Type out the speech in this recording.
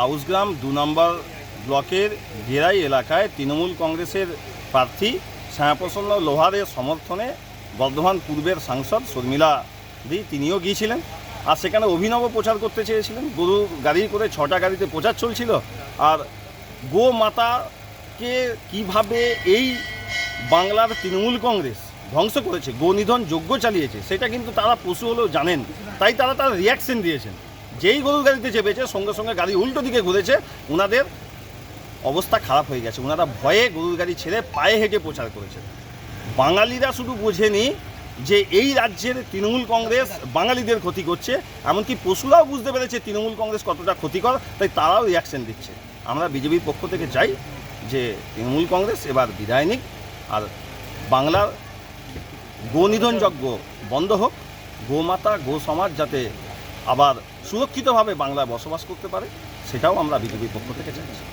আউসগ্রাম 2 নম্বর ব্লকের গেরাই এলাকায় তৃণমূল কংগ্রেসের প্রার্থী শ্যামাপ্রসন্ন লোহারের সমর্থনে বর্ধমান পূর্বের সাংসদ শর্মিলা দি তিনিও গিয়েছিলেন। আর সেখানে অভিনব প্রচার করতে চেয়েছিলেন। গরু গাড়ি করে 6টা গাড়িতে প্রচার চলছিল। আর গো মাতাকে কীভাবে এই বাংলার তৃণমূল কংগ্রেস ধ্বংস করেছে, গো নিধন যজ্ঞ চালিয়েছে, সেটা কিন্তু তারা পশু হলেও জানেন। তাই তারা তার রিয়াকশন দিয়েছেন। যেই গরুর গাড়িতে চেপেছে সঙ্গে সঙ্গে গাড়ি উল্টো দিকে ঘুরেছে। ওনাদের অবস্থা খারাপ হয়ে গেছে। ওনারা ভয়ে গরুর গাড়ি ছেড়ে পায়ে হেঁটে প্রচার করেছে। বাঙালিরা শুধু বোঝেনি যে এই রাজ্যের তৃণমূল কংগ্রেস বাঙালিদের ক্ষতি করছে, এমনকি পশুরাও বুঝতে পেরেছে তৃণমূল কংগ্রেস কতটা ক্ষতিকর, তাই তারাও রিয়াকশন দিচ্ছে। আমরা বিজেপির পক্ষ থেকে চাই যে তৃণমূল কংগ্রেস এবার বিদায় নিক, আর বাংলার গো নিধন যজ্ঞ বন্ধ হোক, গোমাতা গো সমাজ যাতে আবার সুরক্ষিতভাবে বাংলায় বসবাস করতে পারে, সেটাও আমরা বিজেপির পক্ষ থেকে চাইছি।